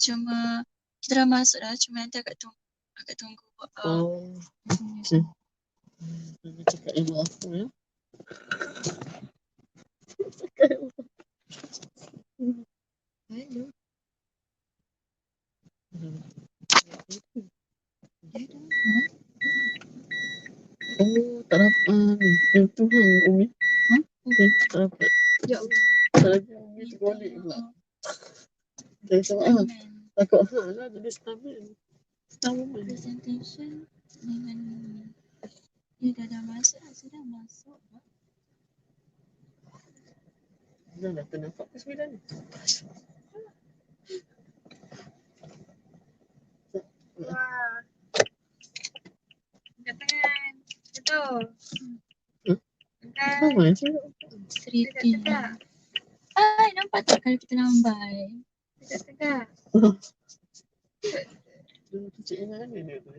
Cuma kita dah masuk dah, cuma nanti agak tunggu Okay. Dia cakap ibu aku ya. Hello. Tak dapat ni. Yang tu Umi. Okay, tak dapat. Ya Allah. Tak lagi Umi tergolek pula. Okay, sebab takut lah jadi stabil. Presentation dengan dia dah masuk lah, sudah masuk. Dah nampak ke 9 ni? Wah. Angkat tangan. Betul. Angkat. Sama je. Tegak. Hai, nampak tak kalau kita lambai? Tegak. Cik Ina ni dia tu.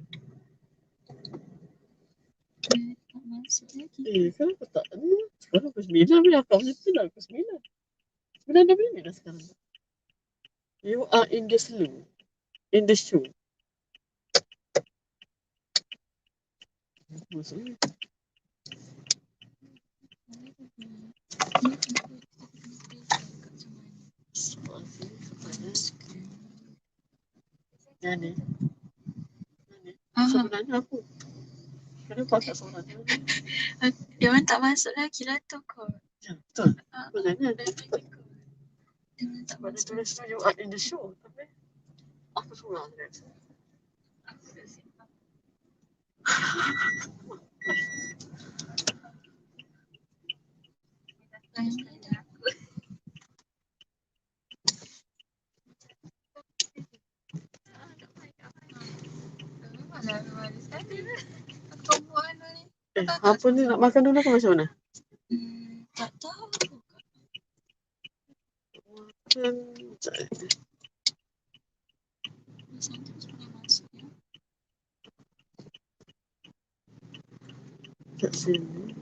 Tak masuk lagi. Kenapa tak ni? Sekarang pukul 9 bila akak punya tu dah pukul 9. 9 dah minit dah sekarang. You are in the slow. In the show. Maksudnya? Yang ni. Sebenarnya aku. Kenapa akak seorang ni? Dia orang tak masuk lagi lah tu kot. Ya, betul. Sebenarnya. Dia tak Sebab dia masuk. tulis tu you are in the show. Tapi aku seorang dia. Aku dah simpan. Apa ni nak makan dulu ke macam mana? Tak tahu. Makan kat sini.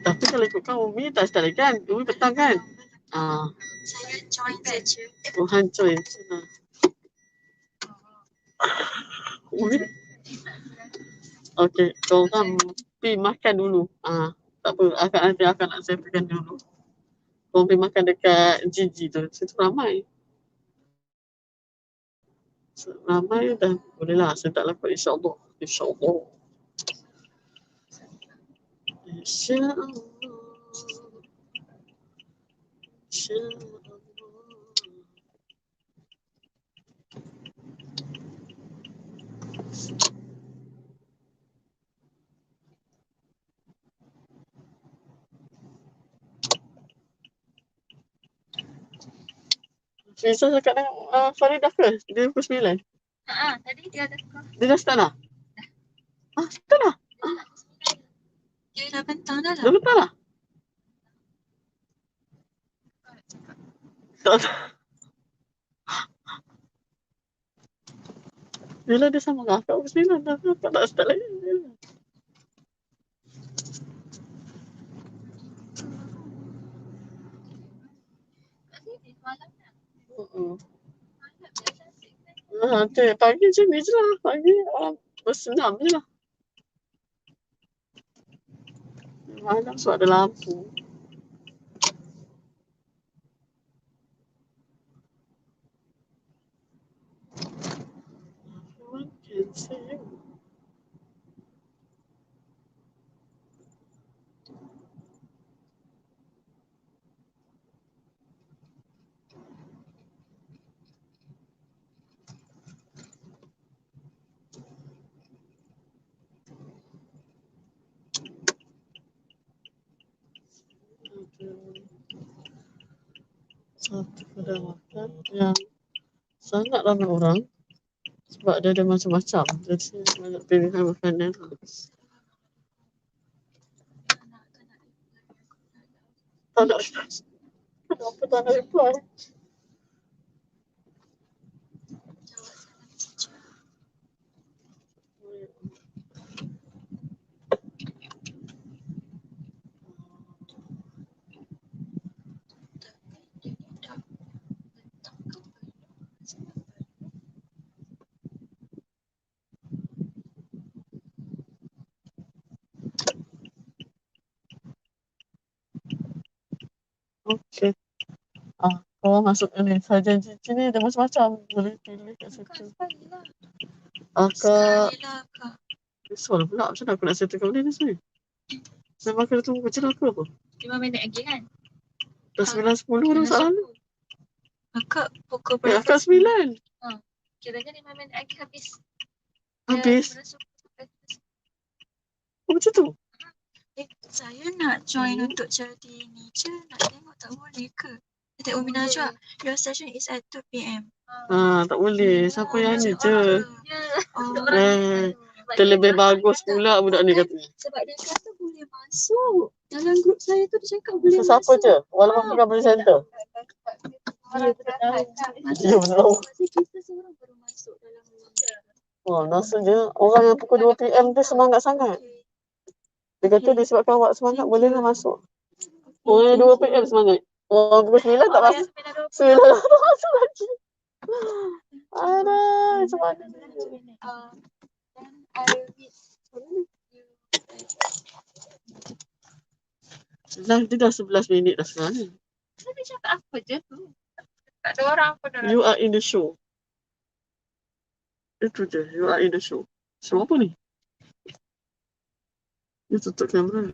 Tapi kalau ikut kau, Umi tak start lagi kan? Umi petang kan? Saya join saja. Tuhan coy. Umi. Okey, kau kan pergi makan dulu. Tak apa, nanti akak nak settlekan dulu. Kau pergi makan dekat Gigi tu. Situ ramai. Ramai dah. Boleh lah, saya tak lapar insyaAllah. InsyaAllah. InsyaAllah. InsyaAllah. Fiza cakap dengan Faridah ke? Dia pukul 9? Tadi dia ada sekolah. Dia dah start dah? Start dah? Dia dah bentang dah lah. Dah betul lah? Tak. Bila dia sama dengan akak pukul 9 dah. Akak tak start lagi. Pagi macam ni je lah. Pagi bersenam je lah. Malam sebab ada lampu. Everyone can see you. Satu kedai makan yang sangat ramai orang sebab dia ada macam-macam. Jadi banyak pilihan makanan. Tak nak. Kenapa tak nak reply? Okey. Korang masuk ni. Sarjan cincin ni ada macam-macam. Boleh pilih kat situ. Sekali lah. Kak. Sekali lah kak. Risau pula. Macam mana aku nak settle kat ni semua? Memang kena tunggu macam aku apa? 5 minit lagi kan? Dah 9.10 dah masalah ni. Kakak pukul berapa? Akak 9. Kiranya 5 minit lagi habis. Habis. Oh macam tu? Saya nak join untuk charity ni je. Nak tengok tak boleh ke? Kata Umina juga. Your session is at 2 PM. Tak boleh. Siapa yang ni je? Oh. Terlebih bagus pula budak ni kata. Sebab dia kata boleh masuk. Dalam grup saya tu dia cakap boleh masuk. Siapa je? Walaupun bukan boleh center. Dia tak tahu. Ya belum. Masa kita seorang baru masuk dalam ruang. Rasanya orang yang pukul 2 PM tu semangat sangat. Dia kata disebabkan awak semangat bolehlah masuk. Orang yang 2 PM semangat. Orang pukul 9 tak masuk. 9 tak masuk lagi. Aduh, macam mana? Then I read you. Live dia dah 11 minit dah sekarang ni. Dia cakap apa je tu? Tak ada orang pun dah. You are in the show. Itu je. You are in the show. Show apa ni? Dia tutup kamera.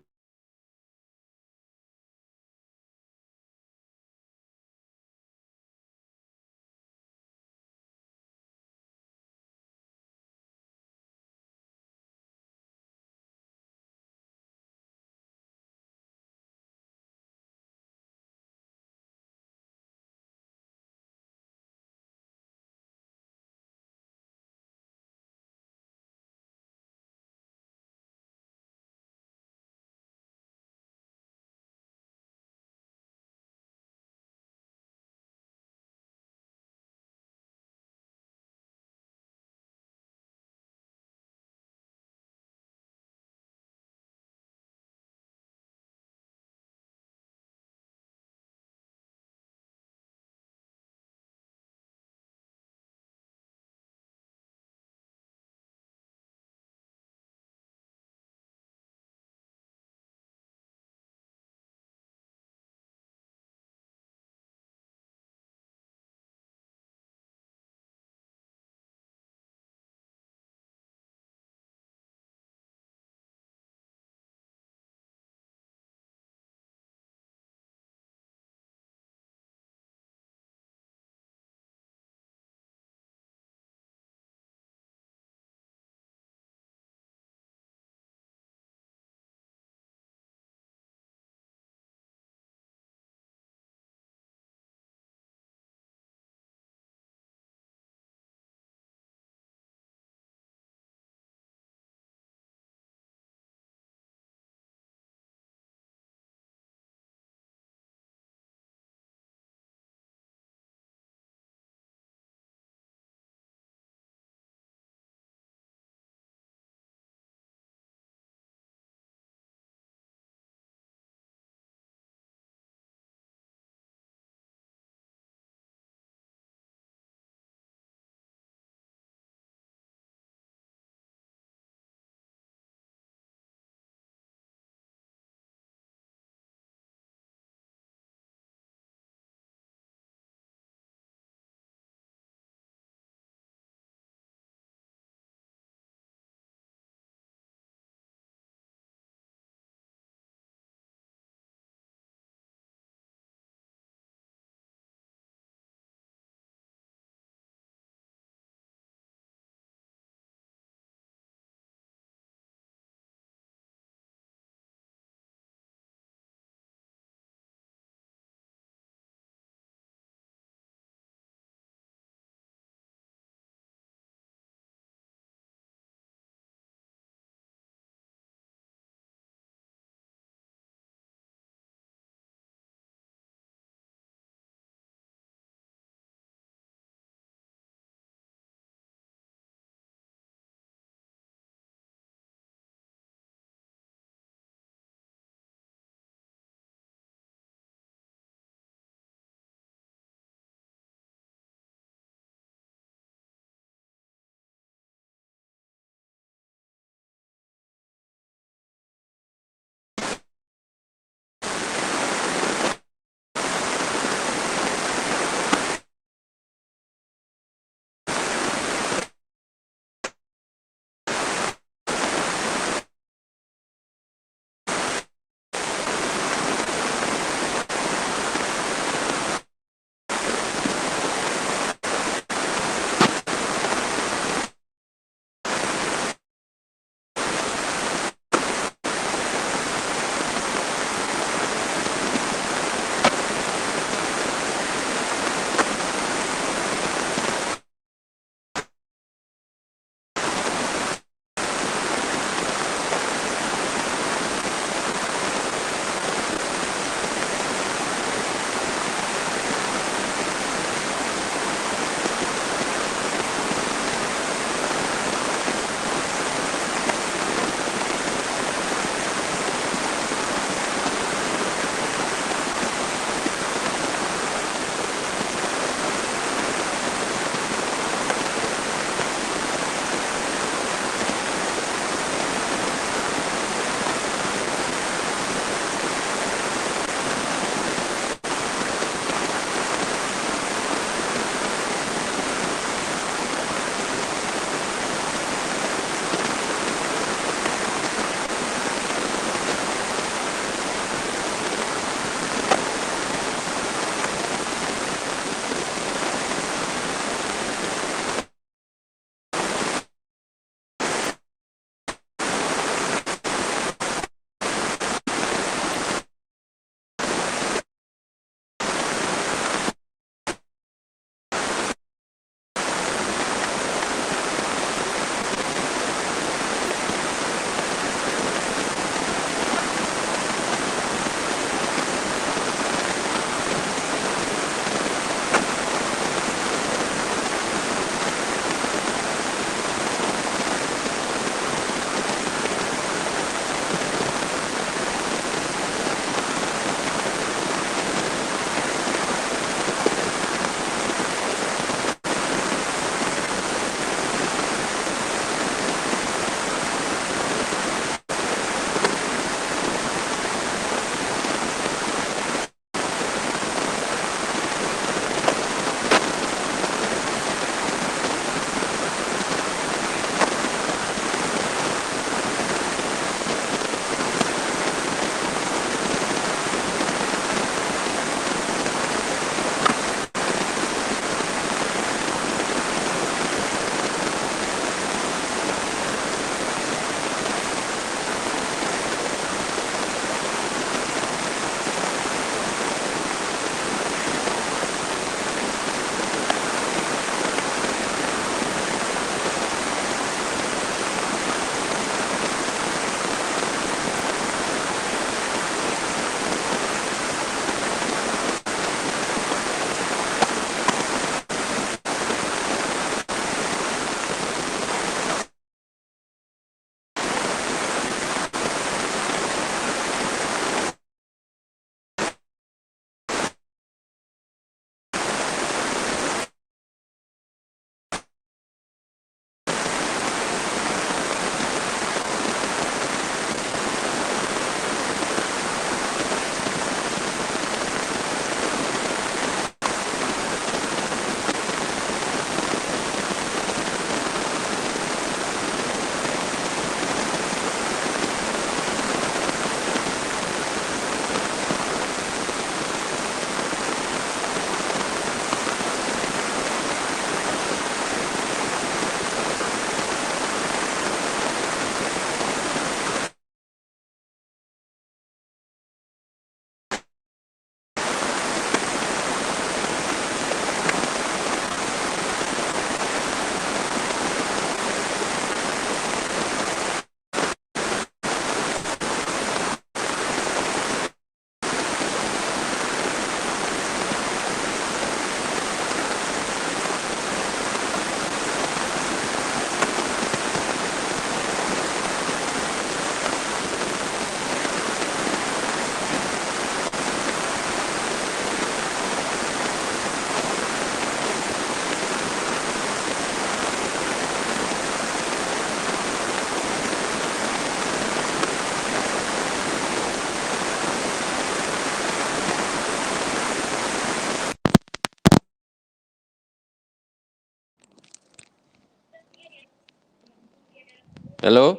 Hello?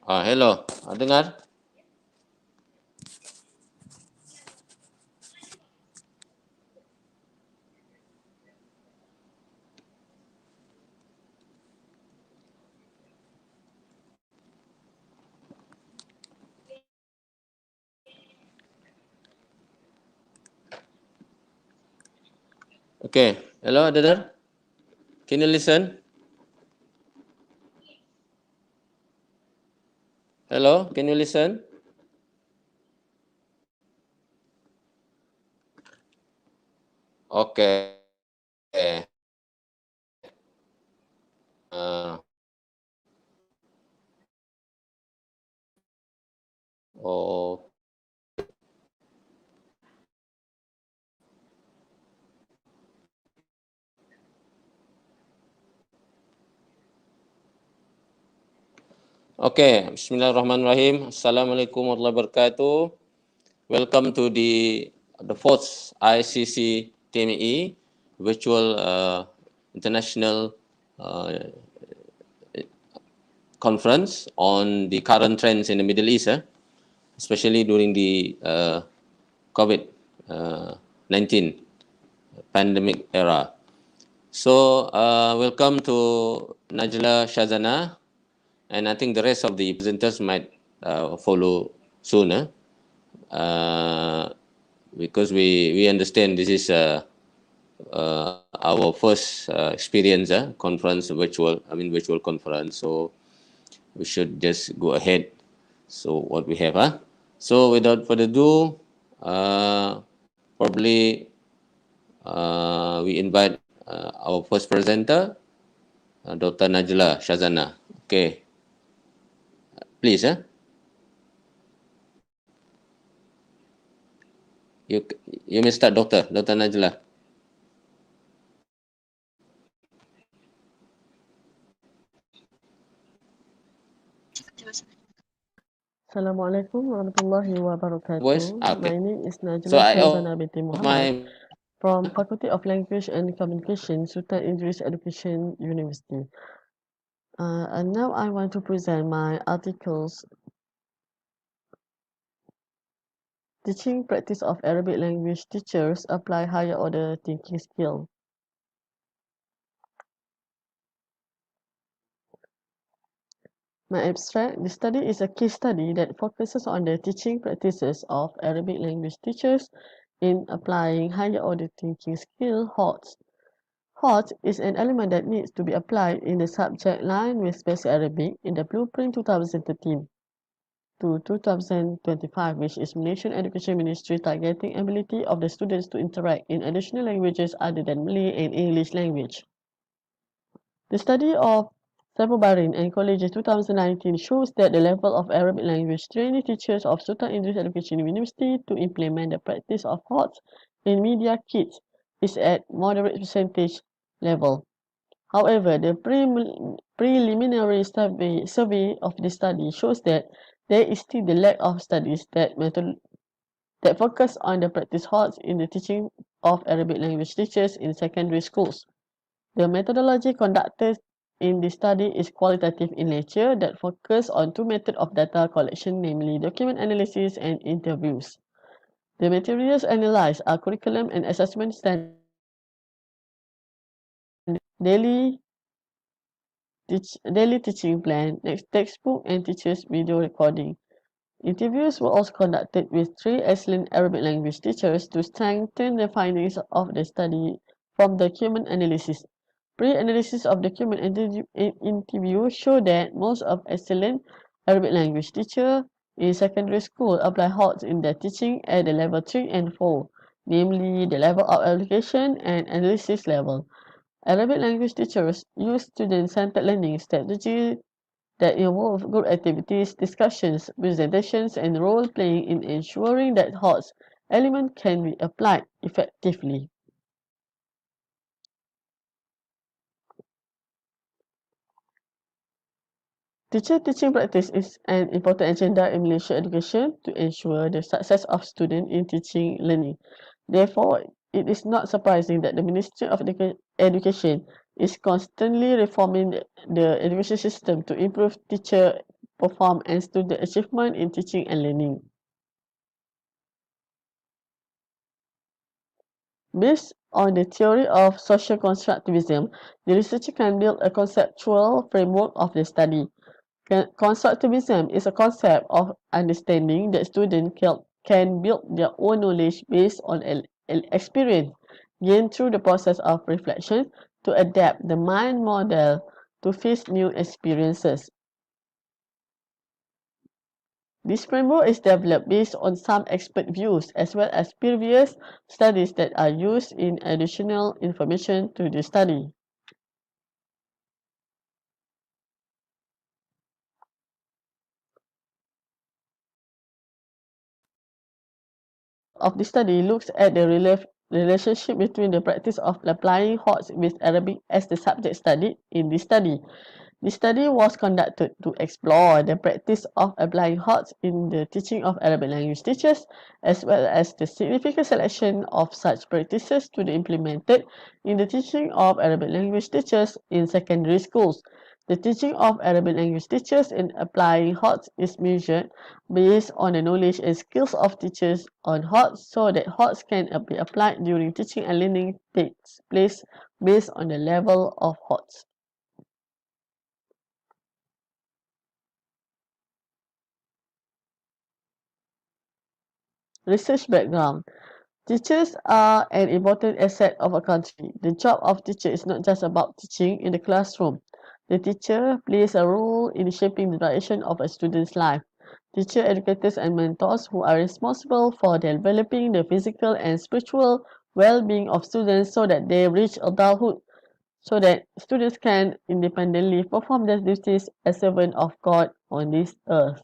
Hello. Dengar? Okay. Hello, Dengar? Can you listen? Hello, can you listen? Okay. Uh, oh, okay. Bismillahirrahmanirrahim. Assalamualaikum warahmatullahi wabarakatuh. Welcome to the fourth ICCTME virtual international uh, conference on the current trends in the Middle East, especially during the COVID-19 pandemic era. So, welcome to Najla Shazana, and I think the rest of the presenters might follow soon, because we understand this is our first experience, conference, virtual conference. So we should just go ahead. So what we have, So without further ado, probably we invite our first presenter, Dr. Najla Shazana. Okay, please. You you may start, Dr. Najla. Assalamualaikum warahmatullahi Voice. wabarakatuh. Okay. My name is So Najla I Shazana off binti Muhammad my. from Faculty of Language and Communication, Sultan Idris Education University. And now I want to present my articles, Teaching Practice of Arabic Language Teachers Apply Higher Order Thinking Skill. My abstract, the study is a case study that focuses on the teaching practices of Arabic language teachers in applying higher order thinking skill, HOTS. HOT is an element that needs to be applied in the subject line with Basic Arabic in the Blueprint 2013 to 2025, which is Malaysian Education Ministry targeting ability of the students to interact in additional languages other than Malay and English language. The study of Sabubarin and Colleges 2019 shows that the level of Arabic language trainee teachers of Sultan Idris Education University to implement the practice of HOT in media kits is at moderate percentage level. However, the preliminary survey of the study shows that there is still the lack of studies that focus on the practice HOTS in the teaching of Arabic language teachers in secondary schools. The methodology conducted in the study is qualitative in nature that focus on two methods of data collection, namely document analysis and interviews. The materials analyzed are curriculum and assessment standards, daily teaching plan, textbook and teachers video recording. Interviews were also conducted with 3 excellent Arabic language teachers to strengthen the findings of the study from document analysis. Pre-analysis of document interview show that most of excellent Arabic language teachers in secondary school apply HOTS in their teaching at the level 3 and 4, namely the level of application and analysis level. Arabic language teachers use student-centered learning strategies that involve group activities, discussions, presentations, and role-playing in ensuring that HOTS element can be applied effectively. Teacher teaching practice is an important agenda in Malaysia education to ensure the success of students in teaching learning. Therefore, it is not surprising that the Ministry of Education is constantly reforming the education system to improve teacher performance and student achievement in teaching and learning. Based on the theory of social constructivism, the researcher can build a conceptual framework of the study. Constructivism is a concept of understanding that students can build their own knowledge based on experience gained through the process of reflection to adapt the mind model to face new experiences. This framework is developed based on some expert views as well as previous studies that are used in additional information to the study. Of the study looks at the relationship between the practice of applying HOTS with Arabic as the subject studied in this study. The study was conducted to explore the practice of applying HOTS in the teaching of Arabic language teachers, as well as the significant selection of such practices to be implemented in the teaching of Arabic language teachers in secondary schools. The teaching of Arabic language teachers in applying HOTS is measured based on the knowledge and skills of teachers on HOTS so that HOTS can be applied during teaching and learning takes place based on the level of HOTS. Research background. Teachers are an important asset of a country. The job of teacher is not just about teaching in the classroom. The teacher plays a role in shaping the direction of a student's life. Teacher, educators, and mentors who are responsible for developing the physical and spiritual well-being of students so that they reach adulthood, so that students can independently perform their duties as servants of God on this earth.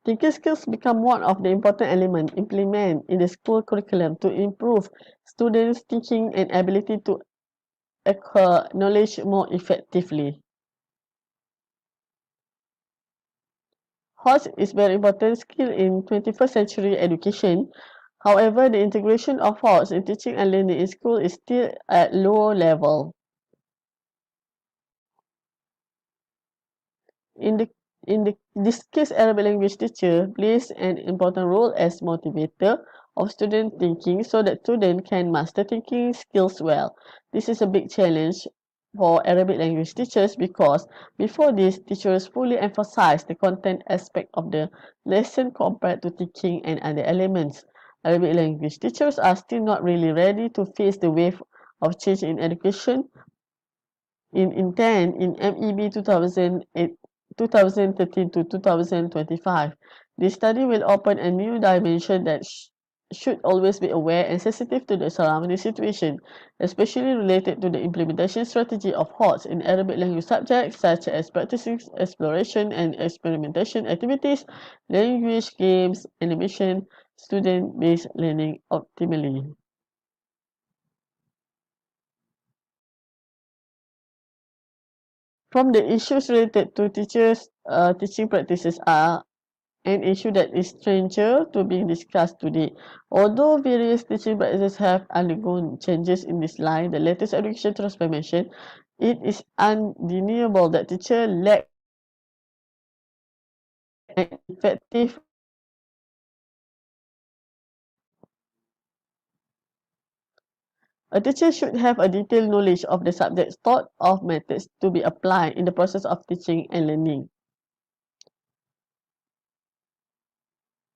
Thinking skills become one of the important elements implemented in the school curriculum to improve students' thinking and ability to acquire knowledge more effectively. HOTS is very important skill in 21st century education. However, the integration of HOTS in teaching and learning in school is still at low level. In the this case, Arabic language teacher plays an important role as motivator of student thinking so that students can master thinking skills well. This is a big challenge for Arabic language teachers because before this, teachers fully emphasize the content aspect of the lesson compared to teaching and other elements. Arabic language teachers are still not really ready to face the wave of change in education in intent in MEB 2013 to 2025. This study will open a new dimension that should always be aware and sensitive to the surrounding situation, especially related to the implementation strategy of HOTS in Arabic language subjects such as practicing exploration and experimentation activities, language, games, animation, student-based learning optimally. From the issues related to teachers' teaching practices are an issue that is stranger to being discussed today. Although various teaching practices have undergone changes in this line, the latest education transformation, it is undeniable that teachers lack an effective A teacher should have a detailed knowledge of the subjects taught of methods to be applied in the process of teaching and learning.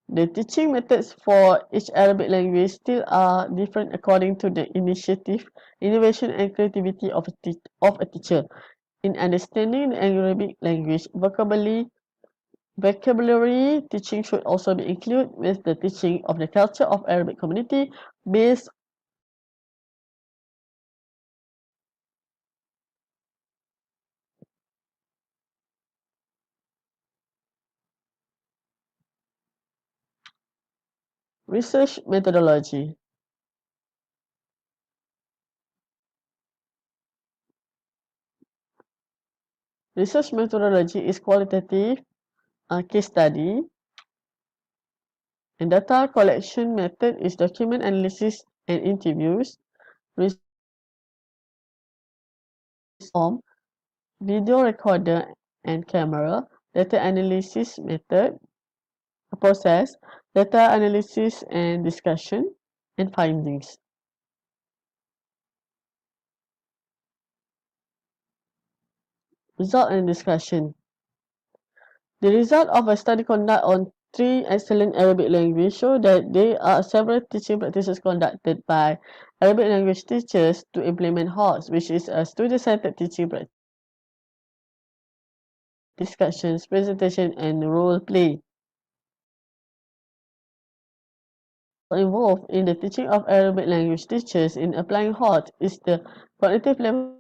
The teaching methods for each Arabic language still are different according to the initiative, innovation, and creativity of a teacher. In understanding the Arabic language vocabulary teaching should also be included with the teaching of the culture of Arabic community based Research methodology. Research methodology is qualitative case study, and data collection method is document analysis and interviews. Form, video recorder and camera, data analysis method, process, data analysis and discussion, and findings. Result and discussion. The result of a study conducted on 3 excellent Arabic language show that there are several teaching practices conducted by Arabic language teachers to implement HOTS, which is a student-centered teaching practice. Discussions, presentation, and role play. Involved in the teaching of Arabic language teachers in applying HOT is the cognitive level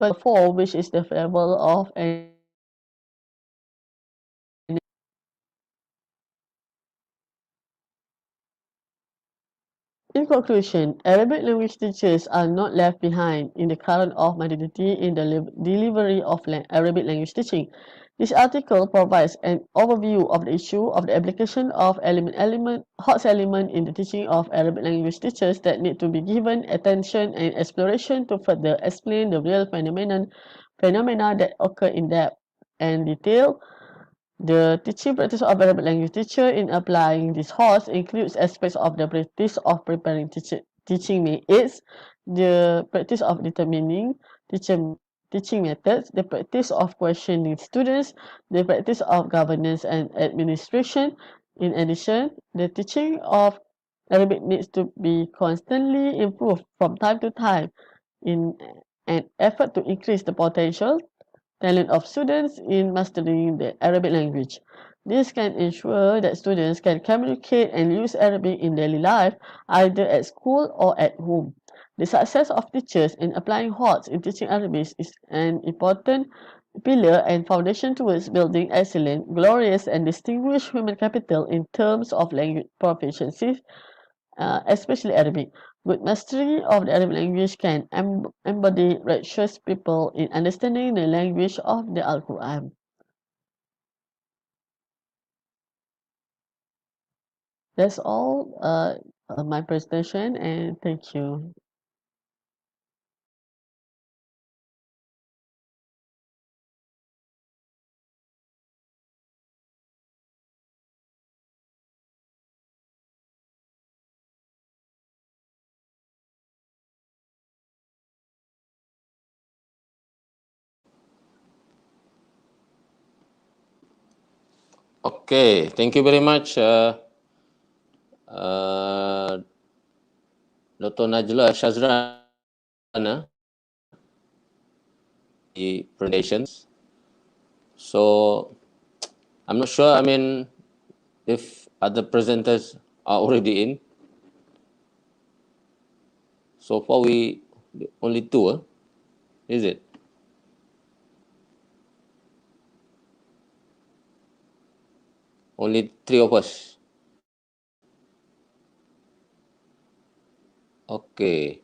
4, which is the level of In conclusion, Arabic language teachers are not left behind in the current of modernity in the delivery of Arabic language teaching. This article provides an overview of the issue of the application of HOTS element in the teaching of Arabic language teachers that need to be given attention and exploration to further explain the real phenomena that occur in depth and detail. The teaching practice of Arabic language teacher in applying this HOTS includes aspects of the practice of preparing teaching aids, the practice of determining teaching methods, the practice of questioning students, the practice of governance and administration. In addition, the teaching of Arabic needs to be constantly improved from time to time in an effort to increase the potential talent of students in mastering the Arabic language. This can ensure that students can communicate and use Arabic in daily life, either at school or at home. The success of teachers in applying HOTS in teaching Arabic is an important pillar and foundation towards building excellent, glorious, and distinguished human capital in terms of language proficiency, especially Arabic. Good mastery of the Arabic language can embody righteous people in understanding the language of the Al-Quran. That's all my presentation, and thank you. Okay, thank you very much, uh, Dr. Najla Shazrana, the presentations. So I'm not sure, if other presenters are already in. So far, we only two, is it? Only three of us. Okay.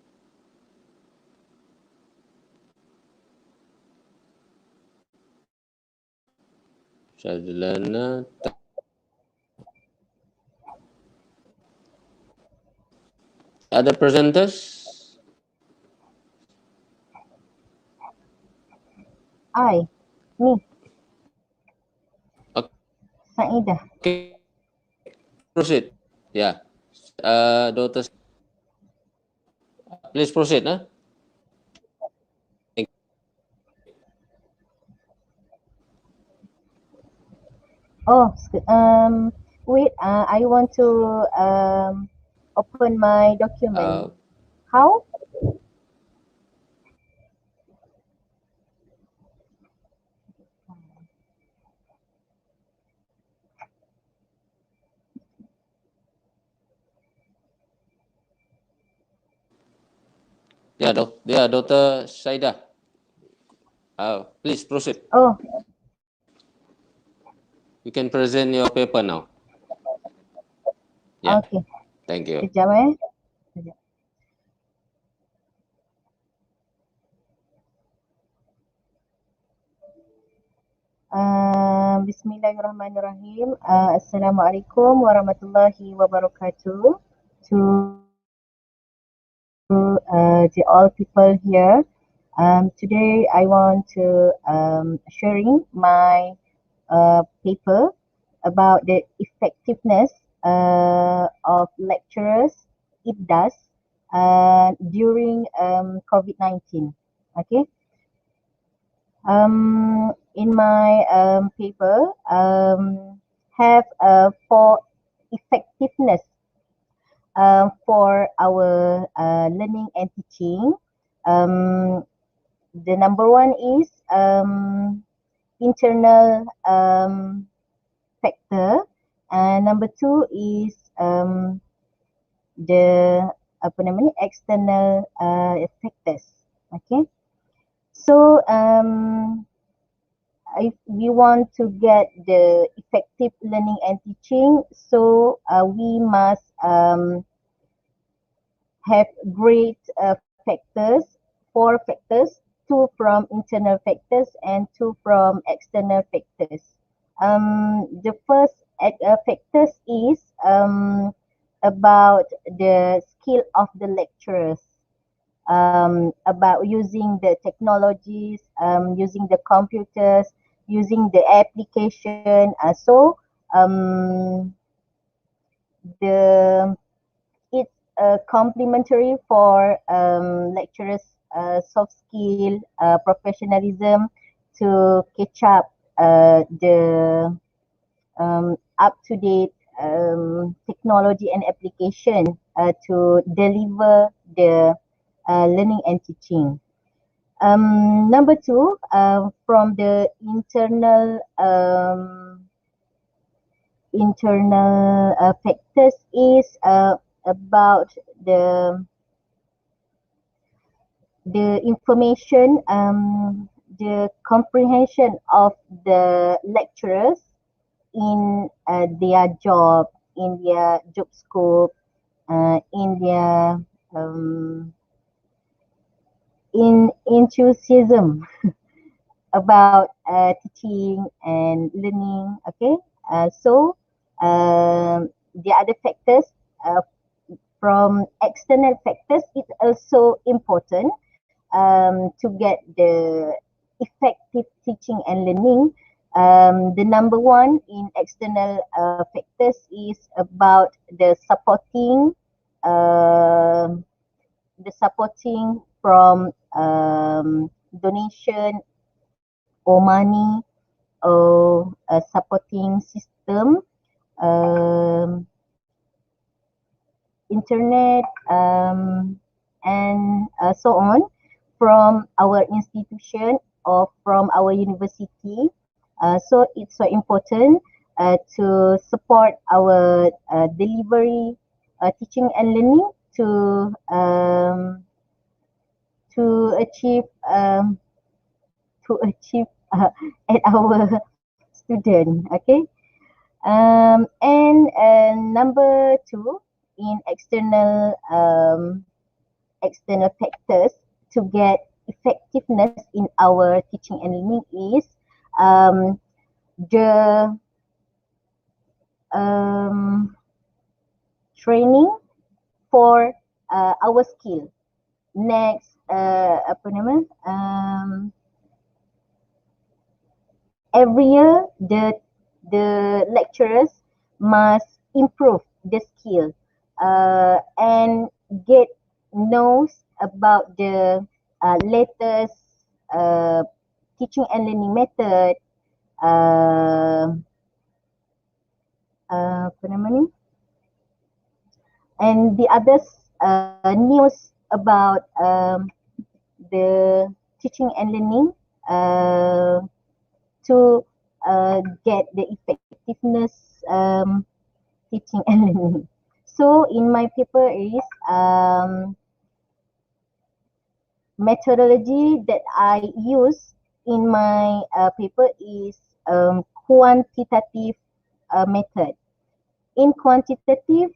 Shazlana. Other presenters? Me, Okay, Saida. proceed. Yeah. Dr. Please proceed. Huh? Oh, wait. I want to open my document. How? Yeah, Dr. Saida. Please proceed. Oh, You can present your paper now. Yeah. Okay. Thank you. Sekejap Sekejap. Bismillahirrahmanirrahim. Assalamualaikum warahmatullahi wabarakatuh. To the all people here. Today I want to sharing my paper about the effectiveness of lecturers IBDAS during COVID-19. Okay. In my paper have for effectiveness for our learning and teaching. The number one is internal factor, and number two is the external factors. Okay, so if we want to get the effective learning and teaching, so we must have great factors, 4 factors, 2 from internal factors and 2 from external factors. The first factors is about the skill of the lecturers, about using the technologies, using the computers, using the application. The it's complementary for lecturers' soft skill, professionalism to catch up the up-to-date technology and application to deliver the learning and teaching. Number two, from the internal factors is about the information, the comprehension of the lecturers in their job, in their job scope, in their in enthusiasm about teaching and learning. Okay, so the other factors from external factors is also important to get the effective teaching and learning. The number one in external factors is about the supporting from donation or money or a supporting system, internet, and so on from our institution or from our university. So it's so important to support our delivery, teaching and learning to achieve at our student. Okay, and number two in external factors to get effectiveness in our teaching and learning is the training for our skill. Next, every year the lecturers must improve the skill and get knows about the latest teaching and learning method, and the others news about the teaching and learning to get the effectiveness teaching and learning. So in my paper is methodology that I use in my paper is quantitative method. In quantitative,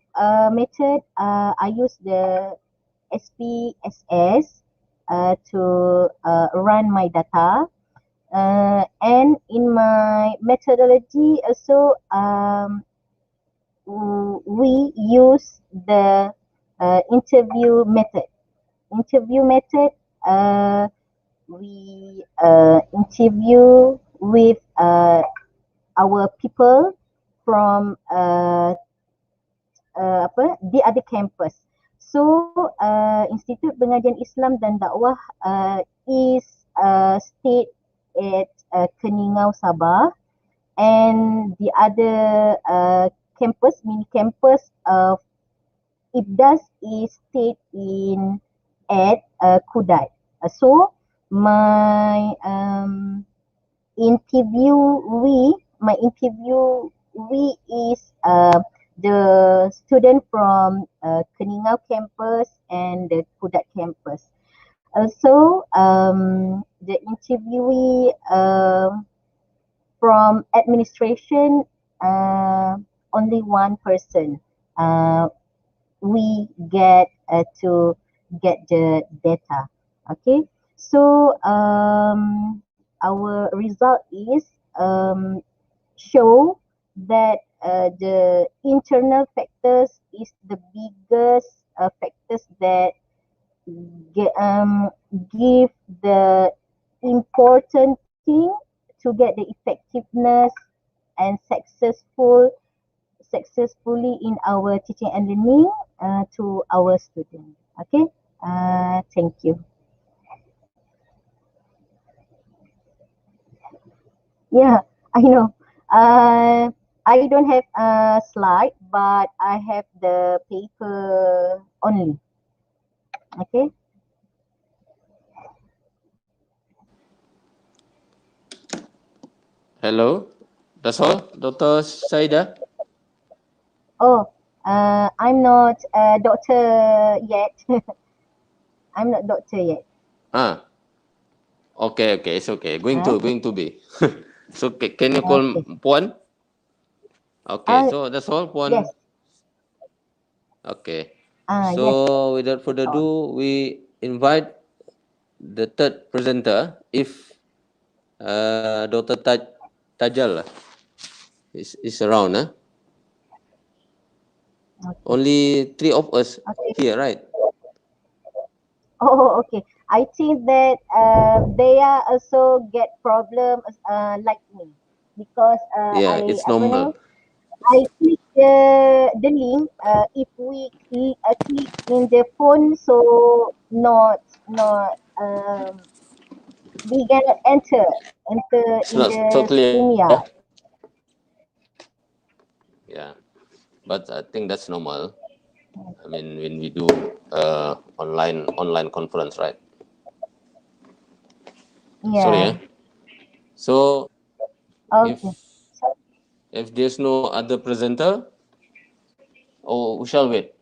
method, I use the SPSS to run my data. And in my methodology also, we use the interview method. Interview method, we interview with our people from the other campus. So Institut Pengajian Islam dan Dakwah is stayed at Keningau, Sabah, and the other campus, mini campus of IBDAS is stayed in at Kudai. So my interviewee is the student from Keningau campus and the Kudat campus. Also, the interviewee from administration, only one person. We get to get the data. Okay, so our result is show that the internal factors is the biggest factors that give the important thing to get the effectiveness and successfully in our teaching and learning to our students. Okay, thank you. Yeah, I know. I don't have a slide, but I have the paper only. Okay. Hello, that's all, Dr. Saida? Oh, I'm not a doctor yet. I'm not doctor yet. Ah, okay, it's okay. Going to be. So can you call Okay. Puan? Okay, so that's all, Puan. Yes. Okay. Yes. So without further ado, we invite the third presenter, if Dr. Tajal is around. Okay. Only three of us Okay. here, right? Oh, okay. I think that they are also get problems like me because Yeah, it's normal. I click the link. If we click in the phone, so we cannot enter It's in not the totally. StreamYard. Yeah, but I think that's normal. I mean, when we do online conference, right? Sorry, Yeah. So Okay. if there's no other presenter, we shall wait.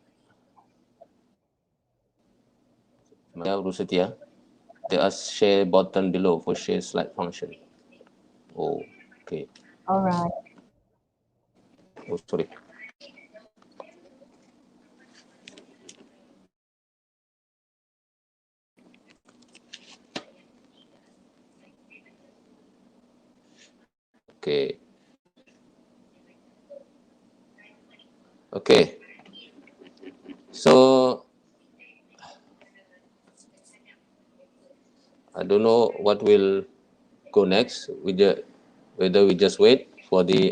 Rusetia, there are share button below for share slide function. Oh, okay. All right. Oh, sorry. Okay. Okay. So I don't know what will go next. Whether we just wait for the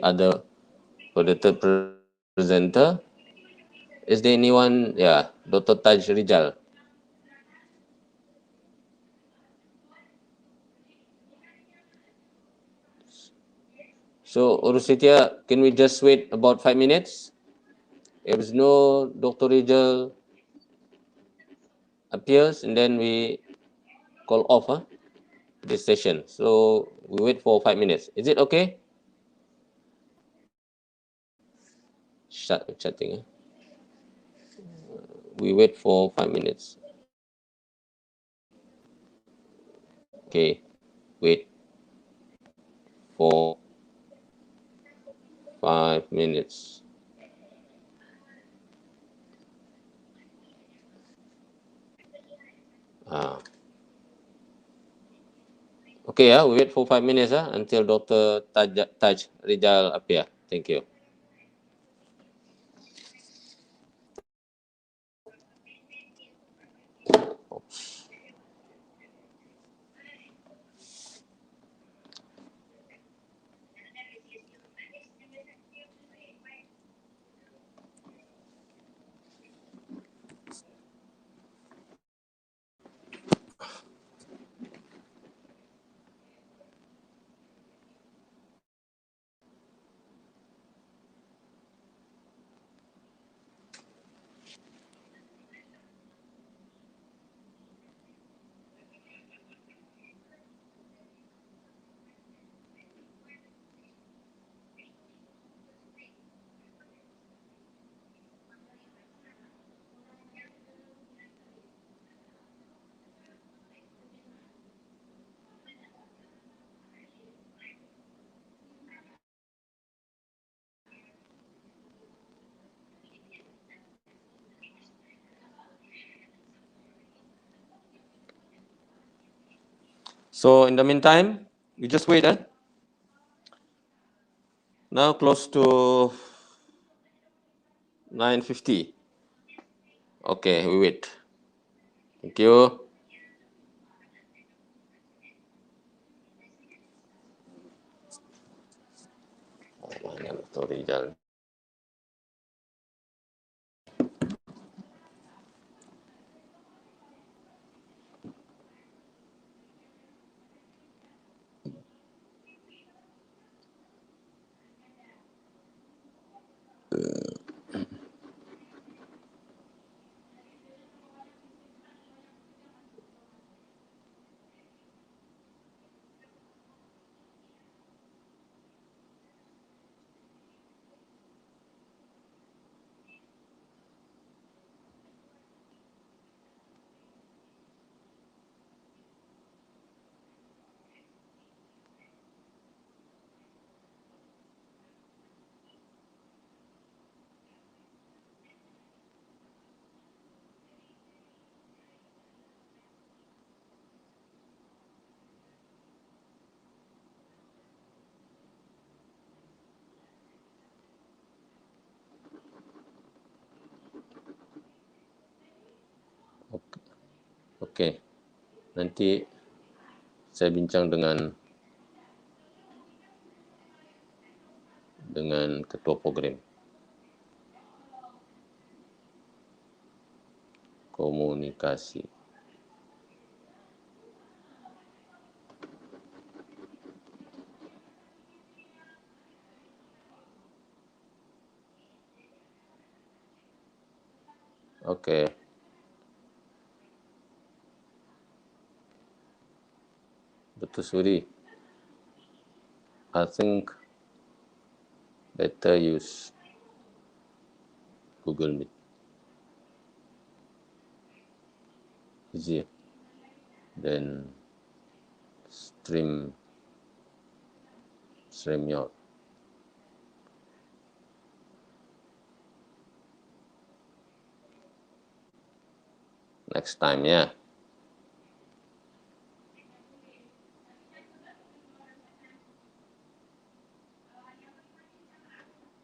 third presenter. Is there anyone? Yeah, Dr. Taj Rijal. So, Urusitia, can we just wait about 5 minutes? If no Dr. Rijal appears, and then we call off this session. So, we wait for 5 minutes. Is it okay? Shut chatting. We wait for 5 minutes. Okay, wait for 5 minutes. Okay, we wait for 5 minutes until Dr. Taj Rizal appear. Thank you. So in the meantime, you just wait. Now close to 9:50. Okay, we wait. Thank you. Mana Dr. Rizal? Oke, nanti saya bincang dengan ketua program komunikasi. Oke. Dr. Suri, I think better use Google Meet. Easier than StreamYard. Next time, ya.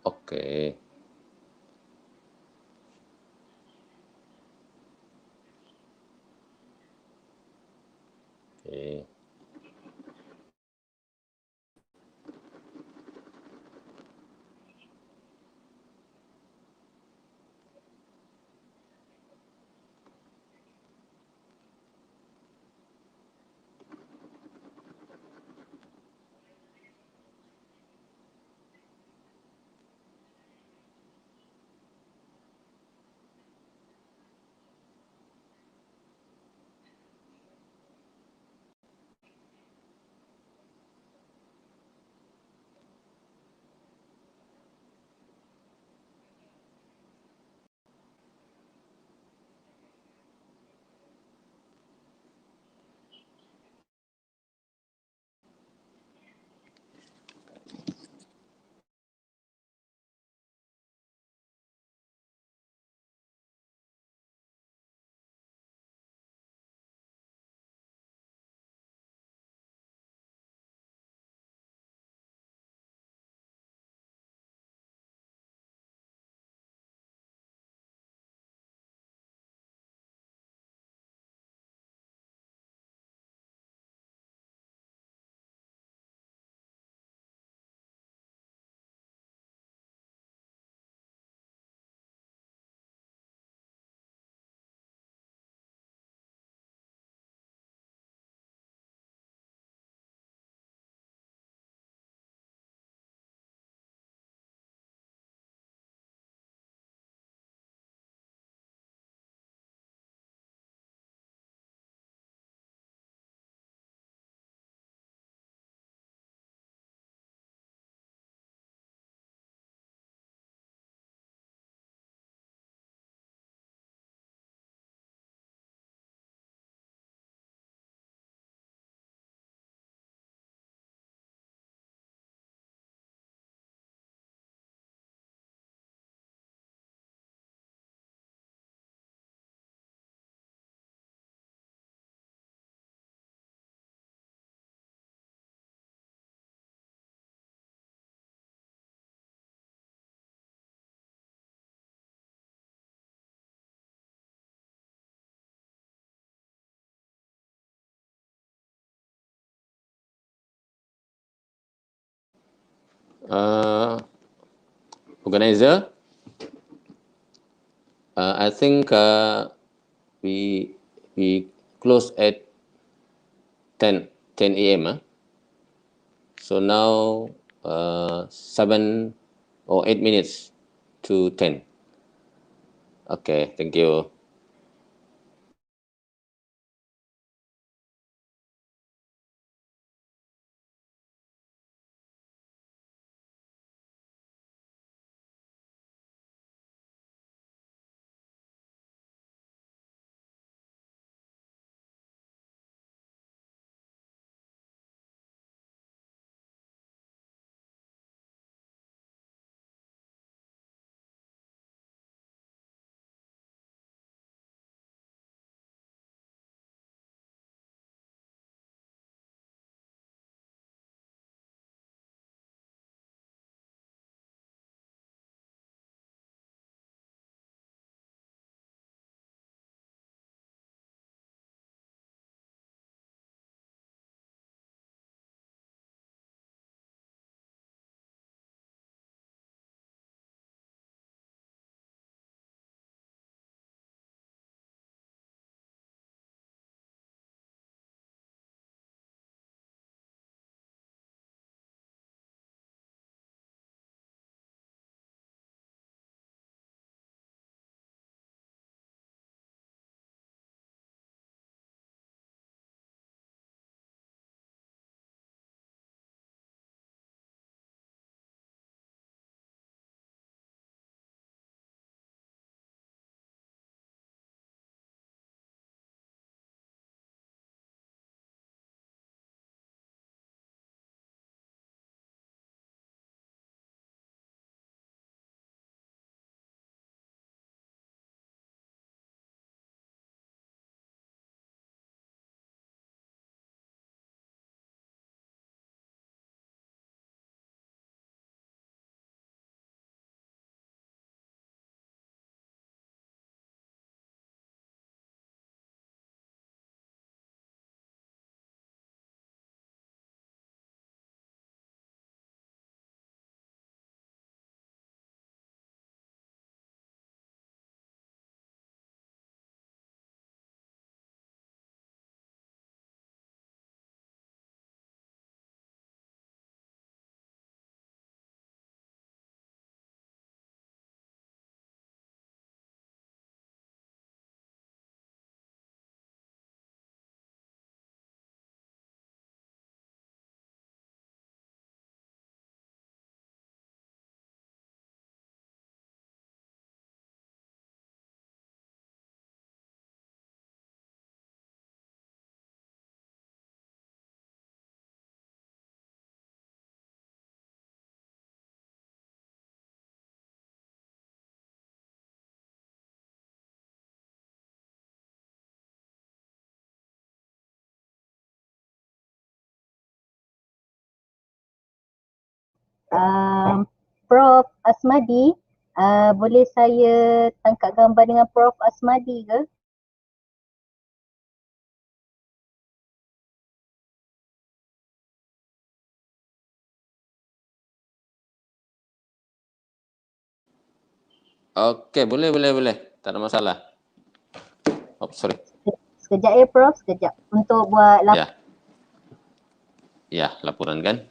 Oke. Oke. Organizer, I think we close at 10 a.m. So now 7 or 8 minutes to 10. Okay, thank you. Prof Asmadi, boleh saya tangkap gambar dengan Prof Asmadi ke? Okay, boleh. Tak ada masalah. Oh, sorry. Sekejap ya Prof, sekejap. Untuk buat laporan. Ya, laporan kan.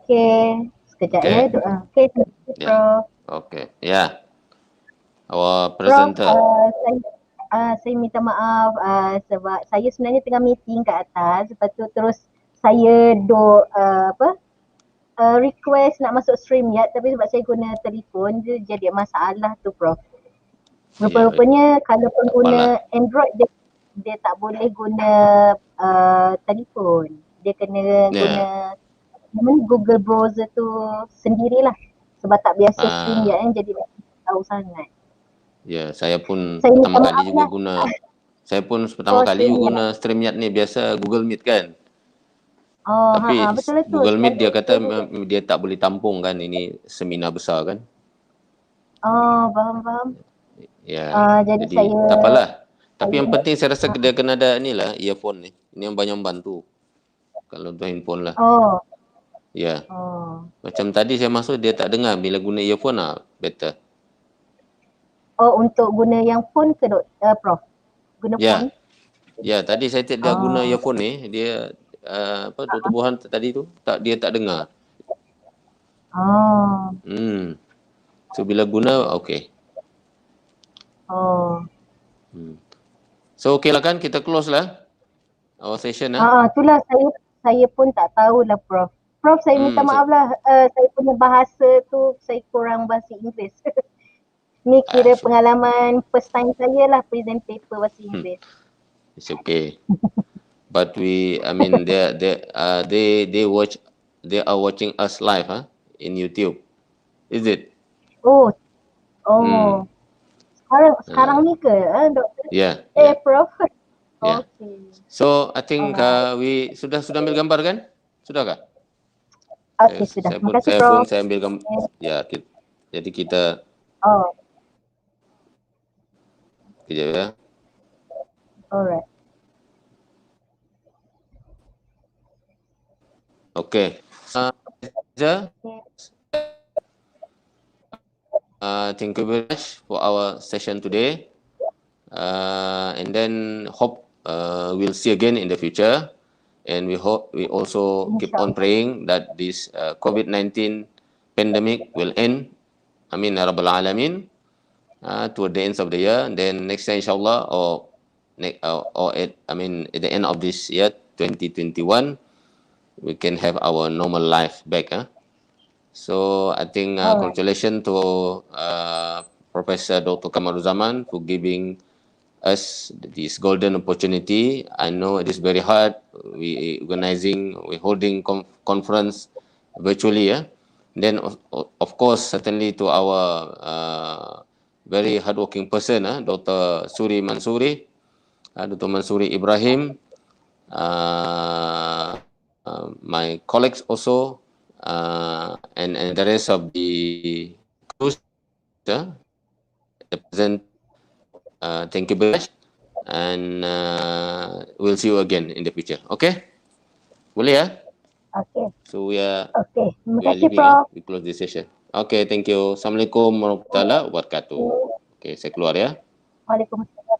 Okey, sekejap Okey. ya. Okey, terima kasih Ya. Prof. Okay. Yeah. Our Prof, presenter. saya minta maaf sebab saya sebenarnya tengah meeting kat atas, lepas tu terus saya request nak masuk StreamYard tapi sebab saya guna telefon je jadi masalah tu Prof. Rupa-rupanya kalau pengguna Android dia tak boleh guna telefon. Dia kena guna Google browser tu sendirilah sebab tak biasa StreamYard kan jadi tak tahu sangat. Ya, saya pun Saya minta pertama kali maaf juga lah. guna Saya pun pertama Oh, kali StreamYard. guna StreamYard ni, biasa Google Meet kan. Oh, Tapi betul tu. Google Meet dia kata dia tak boleh tampung kan, ini seminar besar kan. Oh, faham. Ya, Jadi jadi saya tak apalah. Tapi yang penting saya rasa dia kena ada ni lah, earphone ni. Ini yang banyak membantu. Kalau untuk handphone lah. Oh. Ya. Oh. Macam tadi saya masuk dia tak dengar, bila guna earphone lah better. Oh, untuk guna yang phone ke Prof? Guna phone? Ya, tadi saya dia guna earphone ni, dia Dr. Buhan tadi tu dia tak dengar. Oh. So bila guna okey. Oh. So okey lah kan, kita close lah our session lah. Itulah saya pun tak tahulah Prof. Prof, saya minta maaf lah, saya punya bahasa tu saya kurang bahasa Inggeris. Ni kira pengalaman first time saya lah present paper bahasa Inggeris. It's okay. But I mean, they are watching us live, in YouTube. Is it? Oh. Sekarang ni ke, doktor? Yeah. Prof. Yeah. Okay. So I think we sudah ambil gambar kan? Sudahkah? Okay, sudah. Terima kasih Prof. Saya ambil gambar. Ya, jadi kita. Kejap ya. Alright. Okay. Thank you very much for our session today. And then hope we'll see again in the future. And we also keep on praying that this COVID-19 pandemic will end. Amin ya rabbal alamin. Toward the end of the year. And then next year, inshallah, at the end of this year, 2021, we can have our normal life back. So I think congratulations to Professor Dr. Kamaruzaman for giving us this golden opportunity. I know it is very hard. We're holding conference virtually. Then of course, certainly to our very hardworking person, Dr. Suri Mansuri, Dr. Mansuri Ibrahim, my colleagues also, and the rest of the crews, the present. Thank you very much, and we'll see you again in the future. Okay? Boleh ya? Okay. So we are Terima kasih leaving. Prof. We close this session. Okay, thank you. Assalamualaikum warahmatullahi wabarakatuh. Okay, saya keluar ya. Waalaikumsalam.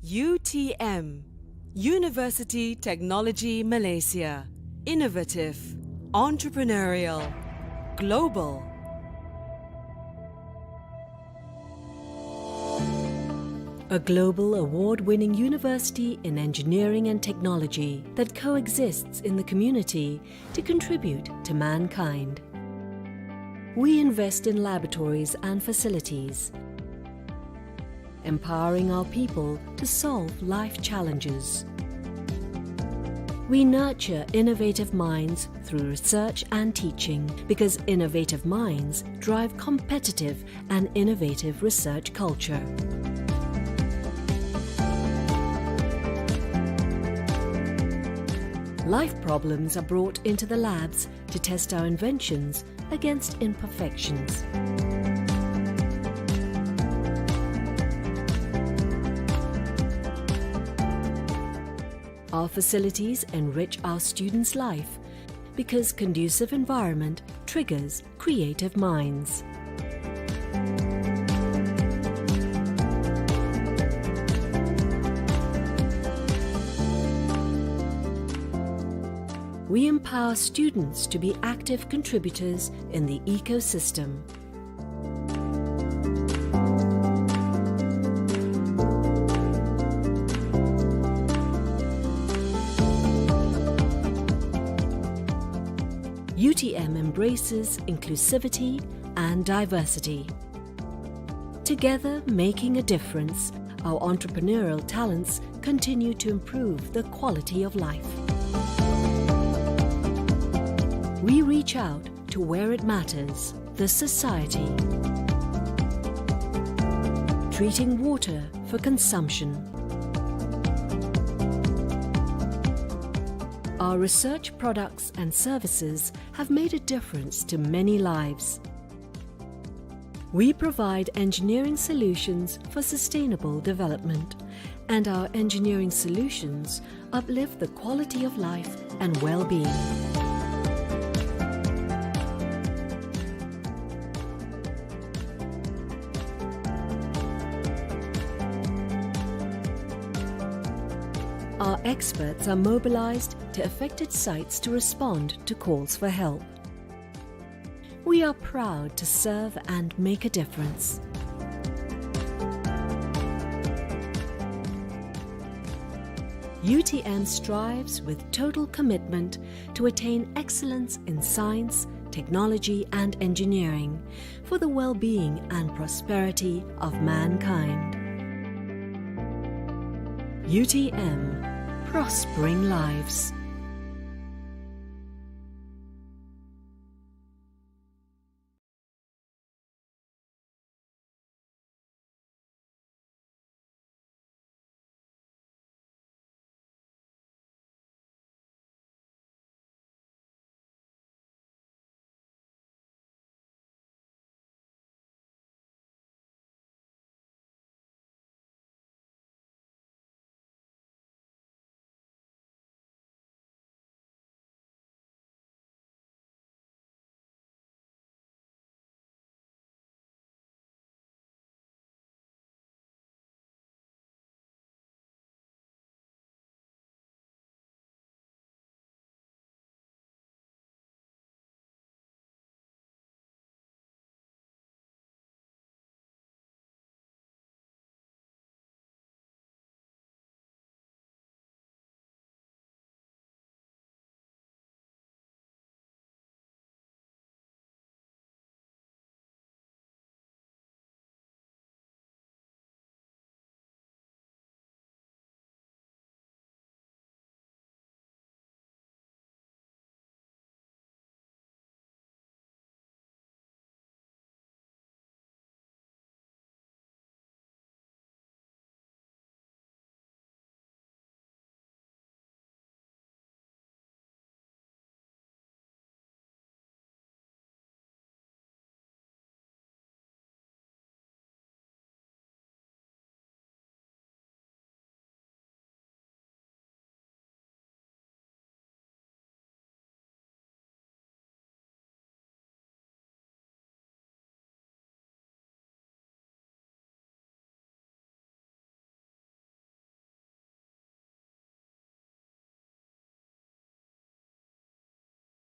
UTM, University Technology Malaysia. Innovative, entrepreneurial, global. A global award-winning university in engineering and technology that coexists in the community to contribute to mankind. We invest in laboratories and facilities, empowering our people to solve life challenges. We nurture innovative minds through research and teaching because innovative minds drive competitive and innovative research culture. Life problems are brought into the labs to test our inventions against imperfections. Our facilities enrich our students' life because conducive environment triggers creative minds. We empower students to be active contributors in the ecosystem. UTM embraces inclusivity and diversity. Together, making a difference, our entrepreneurial talents continue to improve the quality of life. We reach out to where it matters, the society. Treating water for consumption. Our research products and services have made a difference to many lives. We provide engineering solutions for sustainable development, and our engineering solutions uplift the quality of life and well-being. Our experts are mobilized to affected sites to respond to calls for help. We are proud to serve and make a difference. UTM strives with total commitment to attain excellence in science, technology and engineering for the well-being and prosperity of mankind. UTM, prospering lives.